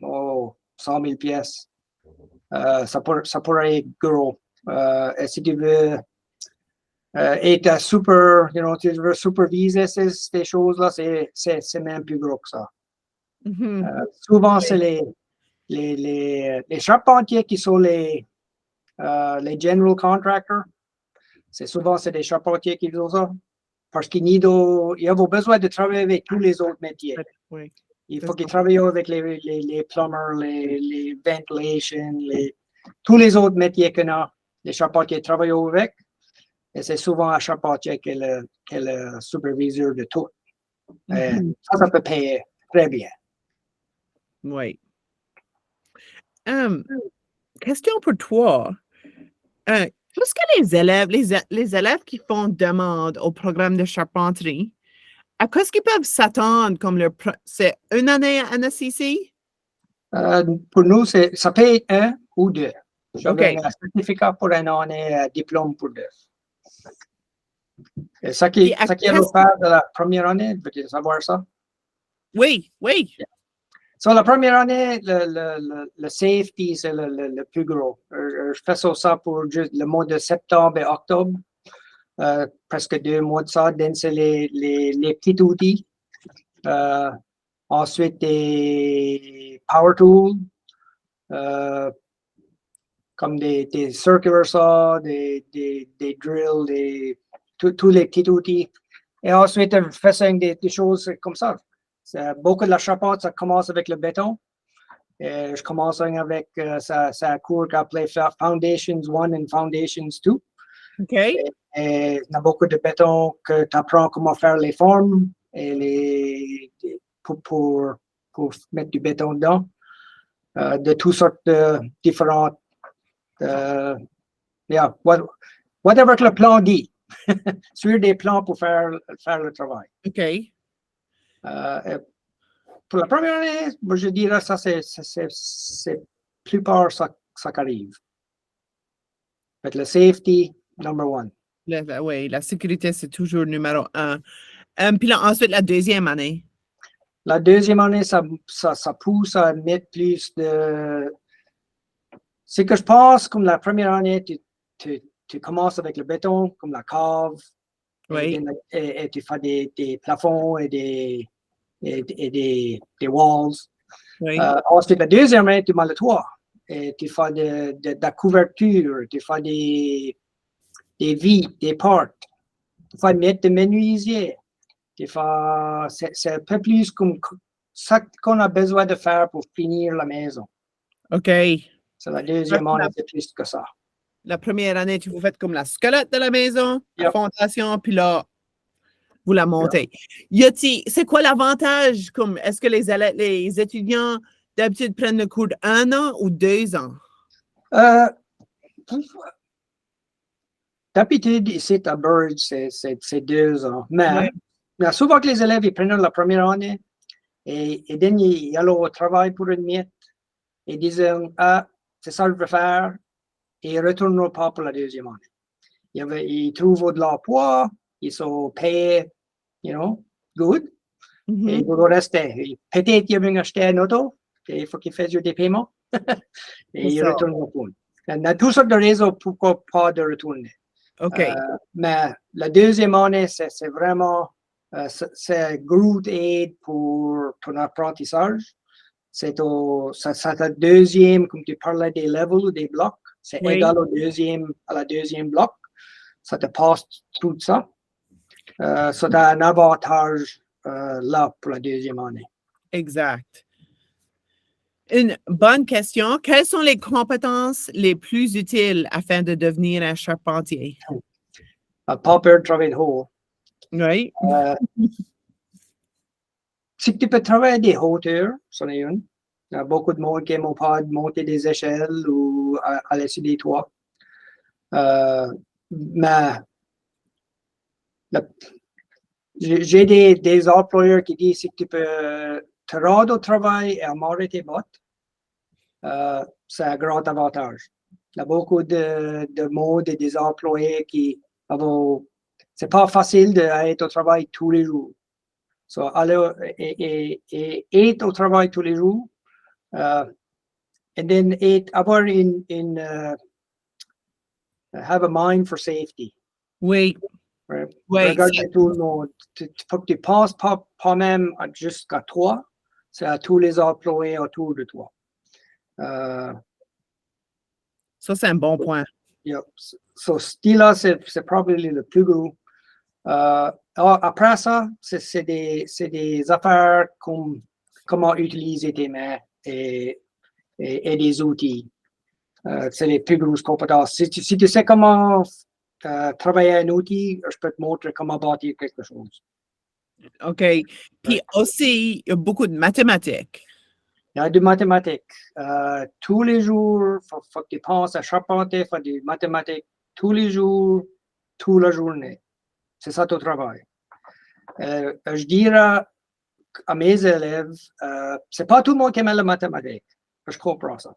100 000 pièces. Ça pourrait être gros. Et si tu veux être tu veux superviser ces choses-là, c'est même plus gros que ça. Mhm. Souvent, c'est les charpentiers qui sont les general contractors. Souvent, c'est des charpentiers qui font ça. Parce qu'ils ont besoin de travailler avec tous les autres métiers. Oui. Il faut qu'ils travaillent avec les plumbers, les ventilation, tous les autres métiers qu'on a. Les charpentiers travaillent avec. Et c'est souvent un charpentier qui est le superviseur de tout. Mhm. Ça peut payer très bien. Oui. Question pour toi. Qu'est-ce que les élèves qui font demande au programme de charpenterie, à quoi est-ce qu'ils peuvent s'attendre comme c'est une année à NSCC? Pour nous, ça peut être 1 ou 2. J'avais OK. un certificat pour une année, un diplôme pour 2. Et ça qui est offert de la première année, veux-tu savoir ça? Oui, oui. So, la première année, le safety, c'est le plus gros. Je fais ça pour juste le mois de septembre et octobre. Presque 2 mois de ça. Donc, c'est les petits outils. Ensuite, des power tools, comme des circular saws, des drills, tous les petits outils. Et ensuite, je fais des choses comme ça. Beaucoup de la charpente, ça commence avec le béton. Je commence avec sa cours qui appelée Foundations 1 et Foundations 2. OK. Et il y a beaucoup de béton que tu apprends comment faire les formes et pour mettre du béton dedans, de toutes sortes de différentes. Whatever que le plan dit. Suivre des plans pour faire le travail. OK. Pour la première année, je dirais ça, c'est plupart ça qu'arrive. Avec le safety, number one. Oui, la sécurité, c'est toujours numéro 1. Puis là, ensuite, la deuxième année. La deuxième année, ça pousse à mettre plus de... C'est que je pense, comme la première année, tu commences avec le béton, comme la cave, Oui. et tu fais des plafonds et des walls. Oui. Ensuite, la deuxième année, tu mets le toit. Et tu fais de la couverture, tu fais des vitres, des portes. Tu fais mettre des menuisiers. C'est un peu plus comme ça qu'on a besoin de faire pour finir la maison. OK. C'est la deuxième année, c'est plus que ça. La première année, vous faites comme la squelette de la maison, la Yep. fondation, puis là, vous la montez. C'est quoi l'avantage? Comme, est-ce que les étudiants d'habitude prennent le cours d'1 an ou 2 ans? D'habitude, ici, à Bird, c'est 2 ans. Mais souvent que les élèves ils prennent la première année et then ils allent au travail pour une miette et disent c'est ça que je veux faire et ils ne retourneront pas pour la deuxième année. Ils trouvent de l'emploi, ils sont payés, good. Et ils vont rester. Peut-être qu'ils vont acheter un auto et il faut qu'ils fassent des paiements et ils retourneront pas. Il y a toutes sortes de raisons pourquoi pas de retourner. OK. Mais la deuxième année, c'est vraiment c'est gros aide pour ton apprentissage. C'est le deuxième, comme tu parlais des levels ou des blocs, c'est égal à la deuxième bloc. Ça te passe tout ça. Ça a un avantage là pour la deuxième année. Exact. Une bonne question. Quelles sont les compétences les plus utiles afin de devenir un charpentier? Pas peur de travailler haut. Oui. Si tu peux travailler des hauteurs, c'en est une. Il y a beaucoup de monde qui n'aiment pas monter des échelles ou aller sur des toits. Mais j'ai des employeurs qui disent si tu peux te rendre au travail et amarrer tes bottes, c'est un grand avantage. Il y a beaucoup de monde et des employés qui c'est pas facile d'être au travail tous les jours. So, aller et être au travail tous les jours, and then avoir have a mind for safety. Oui. Right? Oui. Regarder tout le monde. Faut que tu penses pas même jusqu'à toi, c'est à tous les employés autour de toi. Ça, c'est un bon point. Yep. So, style-là, c'est probablement le plus gros. Après ça, c'est des affaires comme comment utiliser tes mains et des outils. C'est les plus grosses compétences. Si tu sais comment travailler un outil, je peux te montrer comment bâtir quelque chose. OK. Puis aussi, il y a beaucoup de mathématiques. Il y a des mathématiques. Tous les jours, il faut que tu penses à charpenter, faire des mathématiques tous les jours, toute la journée. C'est ça ton travail. Je dirais à mes élèves, c'est pas tout le monde qui aime la mathématique. Je comprends ça.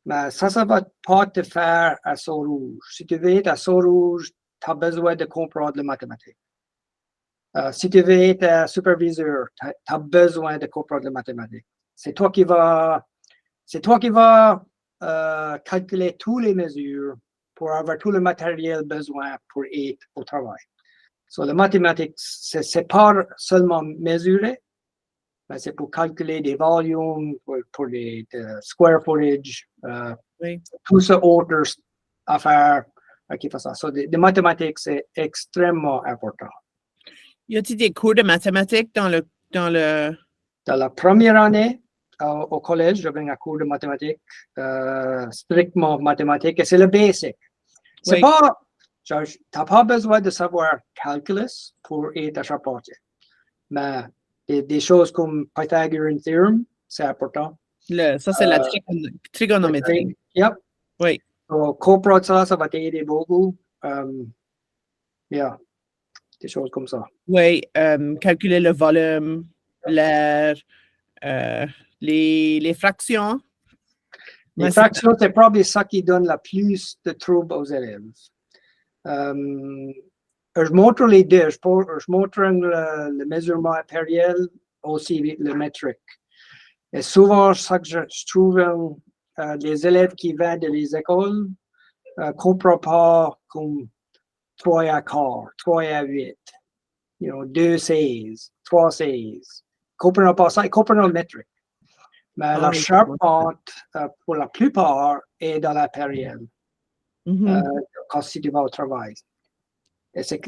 Mais ça va pas te faire à saut rouge. Si tu veux être à saut rouge, tu as besoin de comprendre la mathématique. Si tu veux être un superviseur, tu as besoin de comprendre la mathématique. C'est toi qui vas calculer toutes les mesures pour avoir tout le matériel besoin pour être au travail. So, la mathématique, c'est pas seulement mesurer, mais c'est pour calculer des volumes, pour des square footage, tout ce autre affaire qui fait ça. So, les mathématiques, c'est extrêmement important. Y a-t-il des cours de mathématiques dans la première année, au collège, j'avais un cours de mathématiques, strictement mathématiques, et c'est le basic. C'est Oui. pas, t'as pas besoin de savoir calculus pour être charpentier. Mais des choses comme Pythagorean theorem, c'est important. Ça, c'est la trigonométrie. Yep. Oui. So, comprendre ça va t'aider beaucoup. Yeah, des choses comme ça. Oui, calculer le volume, l'air, les fractions. Les Mais fractions, c'est probablement ça qui donne le plus de troubles aux élèves. Je montre les deux. Je montre le mesurement impérial, aussi le métrique. Et souvent, ça que je trouve, les élèves qui viennent des écoles ne comprennent pas comme 3 à quart, 3 à 8, 2 16, 3 16. Ils ne comprennent pas ça, ils comprennent le métrique. Mais la charpente, pour la plupart, est dans la période. Quand tu vas au travail. Et c'est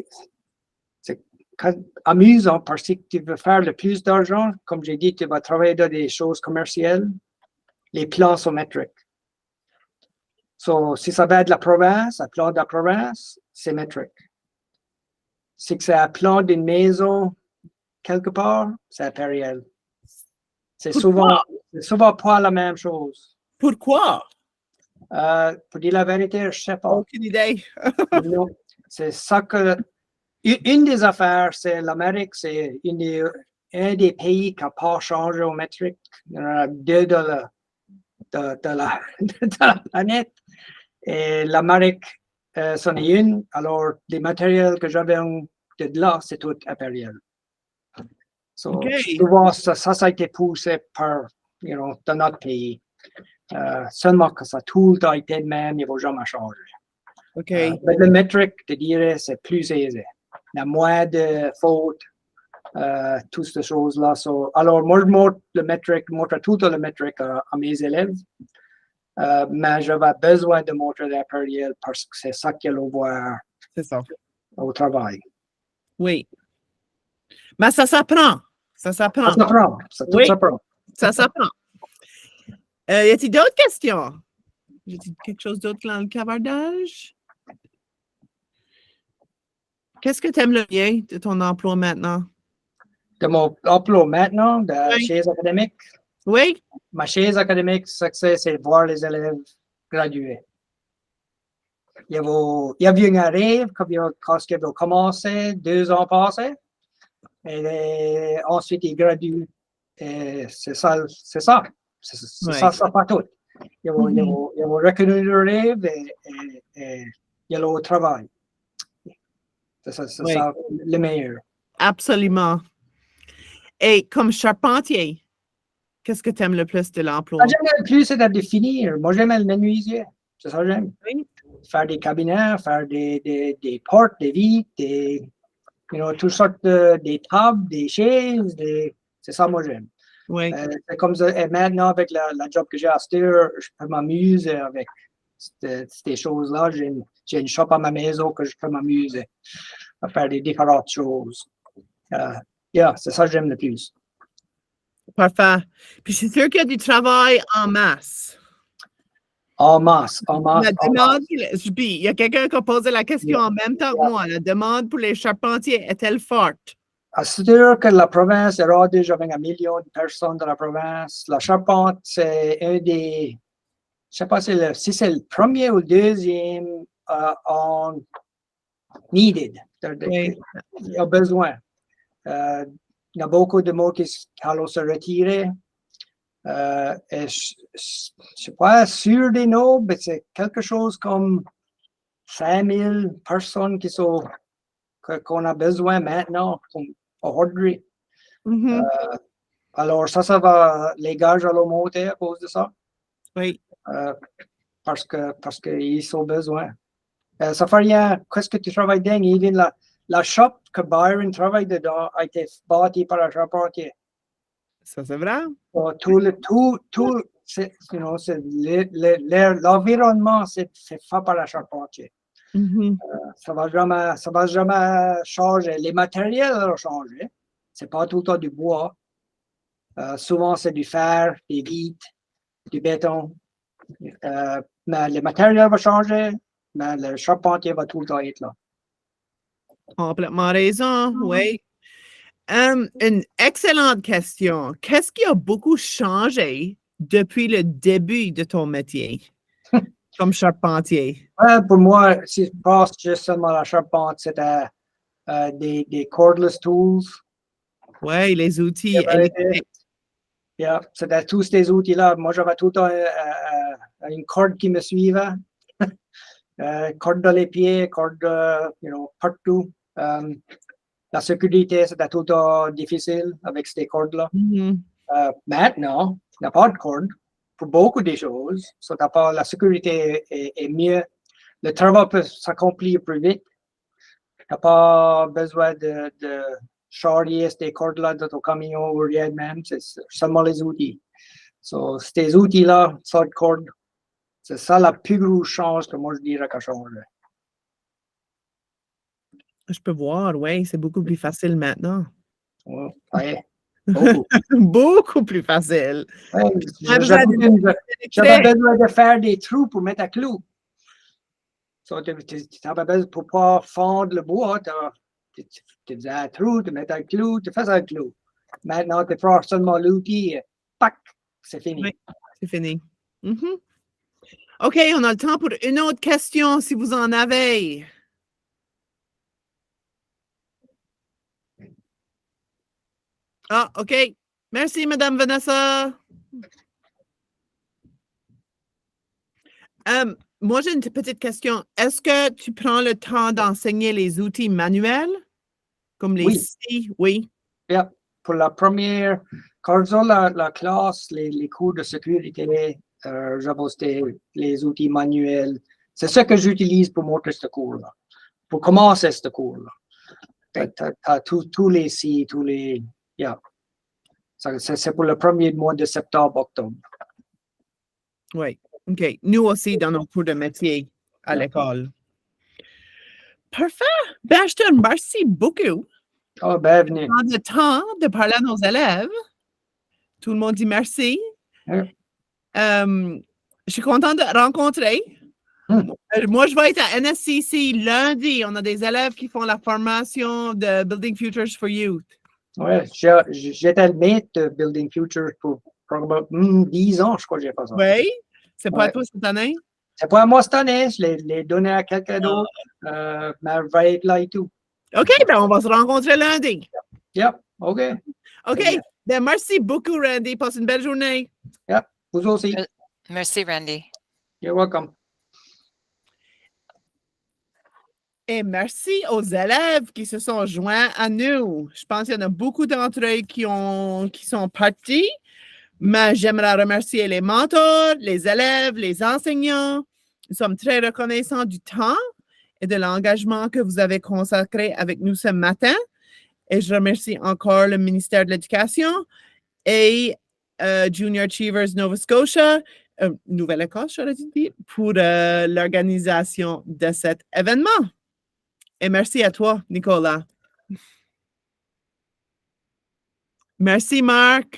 amusant parce que tu veux faire le plus d'argent. Comme j'ai dit, tu vas travailler dans des choses commerciales. Les plans sont métriques. So, si ça va être la province, un plan de la province, c'est métrique. Si c'est un plan d'une maison quelque part, c'est impérial. C'est souvent pas la même chose. Pourquoi? Pour dire la vérité, je ne sais pas. Aucune idée. Non, c'est ça que. Une des affaires, c'est l'Amérique, c'est un des pays qui n'a pas changé au métrique. Il y en a deux de la planète. Et l'Amérique, c'en est une. Alors, les matériels que j'avais de là, c'est tout impérial. So, Okay. souvent, ça a été poussé par, dans notre pays. Seulement que ça a tout le temps été de même, il ne va jamais changer. OK. Mais le métrique, je dirais, c'est plus aisé. Il y a moins de fautes, toutes ces choses-là. So, alors, moi, je montre tout le métrique à mes élèves. Mais j'avais besoin de montrer l'impérial parce que c'est ça qu'ils vont voir C'est ça. au travail. Oui. Mais ça s'apprend. Ça s'apprend. Ça s'apprend. Oui. S'apprend. Ça s'apprend. Y a-t-il d'autres questions? Y a-t-il quelque chose d'autre dans le cavardage? Qu'est-ce que tu aimes le mieux de ton emploi maintenant? De mon emploi maintenant, de Oui. chaise académique. Oui? Ma chaise académique, c'est voir les élèves graduer. Il y avait un rêve quand ils ont commencé 2 ans passés. Et ensuite, ils graduent. Et c'est ça. C'est ça, pas tout. Ils vont reconnaître le rêve et ils vont au travail. C'est ça le meilleur. Absolument. Et comme charpentier, qu'est-ce que tu aimes le plus de l'emploi? J'aime le plus, c'est de définir. Moi, j'aime le menuisier. C'est ça que j'aime. Oui. Faire des cabinets, faire des portes, des vitres, toutes sortes des tables, des chaises. C'est ça, moi, j'aime. Oui. C'est comme ça. Et maintenant, avec la job que j'ai à Stur, je peux m'amuser avec ces choses-là. J'ai une shop à ma maison que je peux m'amuser à faire des différentes choses. C'est ça que j'aime le plus. Parfait. Puis je suis sûre qu'il y a du travail en masse. En masse. La demande, il y a quelqu'un qui a posé la question en même temps que moi. La demande pour les charpentiers est-elle forte? C'est sûr que la province est rodée, j'avais 1 million de personnes dans la province. La charpente, c'est un des, je ne sais pas si c'est le premier ou le deuxième en needed. Oui. Il y a besoin. Il y a beaucoup de mots qui allent se retirer. Et je ne suis pas sûr des noms, mais c'est quelque chose comme 5000 personnes qu'on a besoin maintenant, aujourd'hui. Mhm. Alors, ça va, les gages vont monter à cause de ça. Oui. Parce qu'ils ont besoin. Ça fait rien. Qu'est-ce que tu travailles dedans? Even la shop que Byron travaille dedans a été bâtie par un charpentier. Ça, c'est vrai? L'environnement, c'est fait par la charpentier. Mhm. Ça va jamais changer. Les matériels ont changé. C'est pas tout le temps du bois. Souvent, c'est du fer, des vitres, du béton. Mais le matériel va changer, mais le charpentier va tout le temps être là. Complètement raison, oui. Une excellente question. Qu'est-ce qui a beaucoup changé depuis le début de ton métier comme charpentier? Ouais, pour moi, si je passe juste seulement la charpente, c'était des cordless tools. Oui, les outils Yeah, électriques. Yeah, c'était tous ces outils-là. Moi, j'avais tout le temps une corde qui me suivait. Corde dans les pieds, corde partout. La sécurité, c'était tout le temps difficile avec ces cordes-là. Mhm. Maintenant, il n'y a pas de corde pour beaucoup de choses. So, la sécurité est mieux. Le travail peut s'accomplir plus vite. Tu n'as pas besoin de charrier ces cordes-là dans ton camion ou rien de même. C'est seulement les outils. So, ces outils-là, sans de corde, c'est ça la plus grosse chance que moi je dirais qu'a changé. Je peux voir, oui, c'est beaucoup plus facile maintenant. Ouais, beaucoup. Beaucoup plus facile. Ouais, Pas j'avais besoin de- besoin de faire des trous pour mettre un clou. So, tu n'avais besoin pour pas fendre le bois. Tu faisais un trou, tu mettais un clou, tu faisais un clou. Maintenant, tu prends seulement l'outil, pac, c'est fini. Oui. C'est fini. Mhm. OK, on a le temps pour une autre question si vous en avez. Ah, OK. Merci, Madame Vanessa. Moi, j'ai une petite question. Est-ce que tu prends le temps d'enseigner les outils manuels? Comme les Oui. scies? Oui. Yeah. Pour la première, quand j'ai la classe, les cours de sécurité, j'avais les outils manuels. C'est ce que j'utilise pour monter ce cours-là. Pour commencer ce cours-là. Tu as tous les scies, tous les... Yeah. C'est pour le premier mois de septembre-octobre. Oui. OK. Nous aussi, dans nos cours de métier à Yeah. l'école. Parfait. Ben, je te remercie beaucoup. Oh, bienvenue. Prendre le temps de parler à nos élèves. Tout le monde dit merci. Yeah. Je suis contente de te rencontrer. Moi, je vais être à NSCC lundi. On a des élèves qui font la formation de Building Futures for Youth. Ouais, j'étais le maître de Building Future pour probablement 10 ans, je crois que j'ai fait ça. Oui? C'est pas Ouais. toi cette année? C'est pas à moi cette année, je l'ai donné à quelqu'un d'autre, mais je vais être là et tout. OK, ben on va se rencontrer lundi. Yep, OK. OK, bien. ben merci beaucoup, Randy. Passe une belle journée. Yep, vous aussi. Merci, Randy. You're welcome. Et merci aux élèves qui se sont joints à nous. Je pense qu'il y en a beaucoup d'entre eux qui sont partis, mais j'aimerais remercier les mentors, les élèves, les enseignants. Nous sommes très reconnaissants du temps et de l'engagement que vous avez consacré avec nous ce matin. Et je remercie encore le ministère de l'Éducation et Junior Achievers Nova Scotia, Nouvelle-Écosse, j'aurais dit, pour l'organisation de cet événement. Et merci à toi, Nicolas. Merci, Marc.